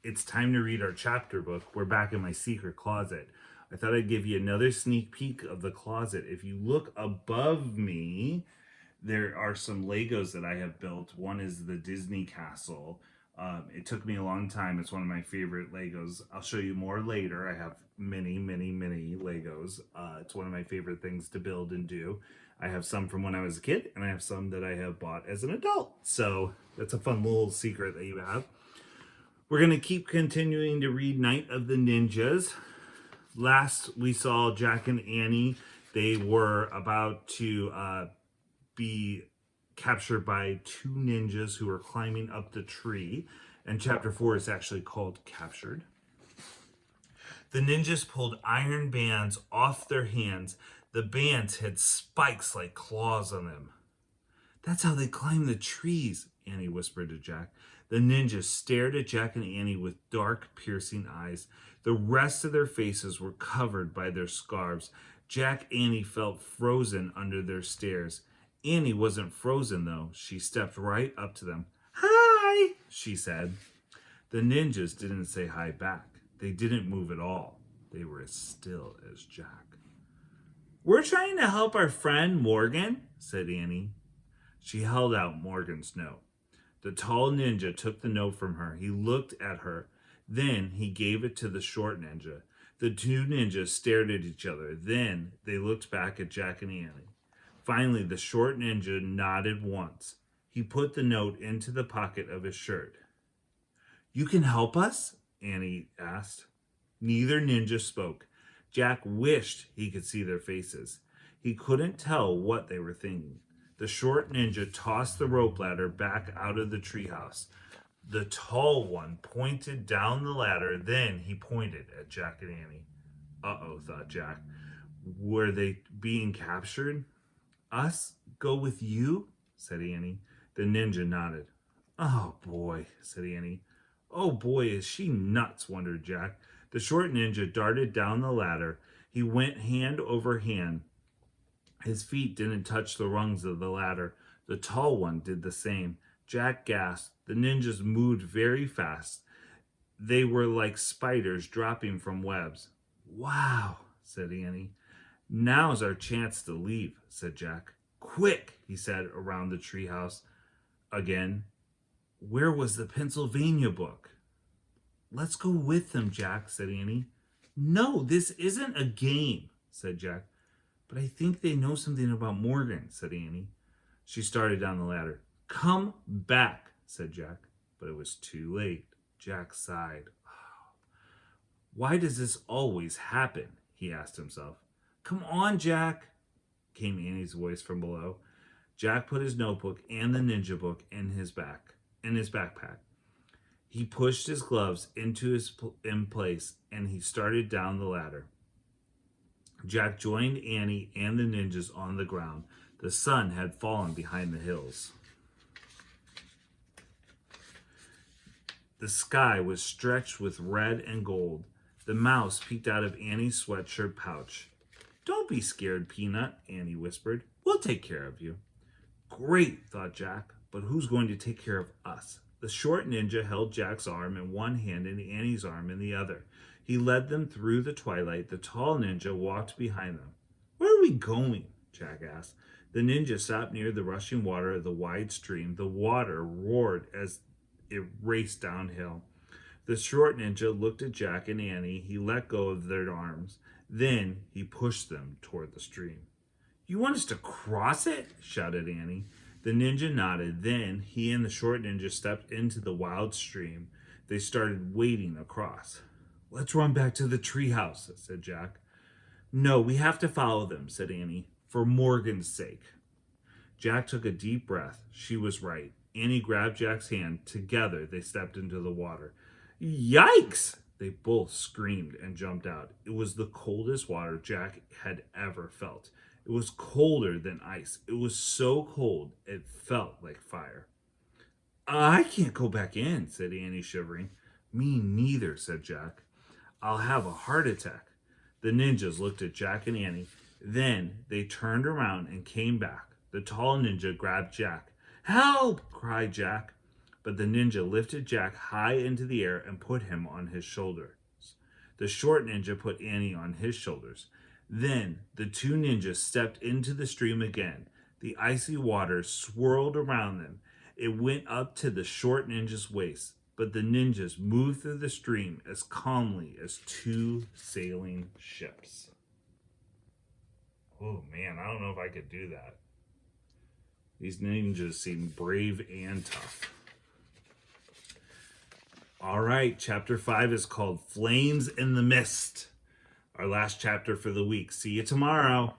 it's time to read our chapter book. We're back in my secret closet. I thought I'd give you another sneak peek of the closet. If you look above me, there are some Legos that I have built. One is the Disney Castle. It took me a long time. It's one of my favorite Legos. I'll show you more later. I have many, many, many Legos. It's one of my favorite things to build and do. I have some from when I was a kid, and I have some that I have bought as an adult. So that's a fun little secret that you have. We're going to keep continuing to read Night of the Ninjas. Last we saw Jack and Annie. They were about to be captured by two ninjas who were climbing up the tree. And chapter 4 is actually called Captured. The ninjas pulled iron bands off their hands. The bands had spikes like claws on them. "That's how they climb the trees," Annie whispered to Jack. The ninjas stared at Jack and Annie with dark, piercing eyes. The rest of their faces were covered by their scarves. Jack and Annie felt frozen under their stares. Annie wasn't frozen, though. She stepped right up to them. "Hi," she said. The ninjas didn't say hi back. They didn't move at all. They were as still as Jack. "We're trying to help our friend Morgan," said Annie. She held out Morgan's note. The tall ninja took the note from her. He looked at her. Then he gave it to the short ninja. The two ninjas stared at each other. Then they looked back at Jack and Annie. Finally, the short ninja nodded once. He put the note into the pocket of his shirt. "You can help us?" Annie asked. Neither ninja spoke. Jack wished he could see their faces. He couldn't tell what they were thinking. The short ninja tossed the rope ladder back out of the treehouse. The tall one pointed down the ladder. Then he pointed at Jack and Annie. Uh-oh, thought Jack. Were they being captured? "Us go with you?" said Annie. The ninja nodded. "Oh, boy," said Annie. "Oh, boy, is she nuts," wondered Jack. The short ninja darted down the ladder. He went hand over hand. His feet didn't touch the rungs of the ladder. The tall one did the same. Jack gasped. The ninjas moved very fast. They were like spiders dropping from webs. "Wow," said Annie. "Now's our chance to leave," said Jack. "Quick," he said around the treehouse again. "Where was the Pennsylvania book?" "Let's go with them, Jack," said Annie. "No, this isn't a game," said Jack. "But I think they know something about Morgan," said Annie. She started down the ladder. "Come back," said Jack. But it was too late. Jack sighed. "Why does this always happen?" he asked himself. "Come on, Jack," came Annie's voice from below. Jack put his notebook and the ninja book in his backpack. He pushed his gloves in place and he started down the ladder. Jack joined Annie and the ninjas on the ground. The sun had fallen behind the hills. The sky was stretched with red and gold. The mouse peeked out of Annie's sweatshirt pouch. "Don't be scared, Peanut," Annie whispered. "We'll take care of you." Great, thought Jack, but who's going to take care of us? The short ninja held Jack's arm in one hand and Annie's arm in the other. He led them through the twilight. The tall ninja walked behind them. "Where are we going?" Jack asked. The ninja stopped near the rushing water of the wide stream. The water roared as it raced downhill. The short ninja looked at Jack and Annie. He let go of their arms. Then he pushed them toward the stream. "You want us to cross it?" shouted Annie. The ninja nodded. Then he and the short ninja stepped into the wild stream. They started wading across. "Let's run back to the treehouse," said Jack. "No, we have to follow them," said Annie, "for Morgan's sake." Jack took a deep breath. She was right. Annie grabbed Jack's hand. Together, they stepped into the water. "Yikes!" They both screamed and jumped out. It was the coldest water Jack had ever felt. It was colder than ice. It was so cold, it felt like fire. "I can't go back in," said Annie, shivering. "Me neither," said Jack. "I'll have a heart attack." The ninjas looked at Jack and Annie. Then they turned around and came back. The tall ninja grabbed Jack. "Help!" cried Jack. but the ninja lifted Jack high into the air and put him on his shoulders. The short ninja put Annie on his shoulders. Then the two ninjas stepped into the stream again. The icy water swirled around them. It went up to the short ninja's waist, but the ninjas moved through the stream as calmly as two sailing ships. Oh man, I don't know if I could do that. These ninjas seem brave and tough. All right, chapter 5 is called Flames in the Mist. Our last chapter for the week. See you tomorrow.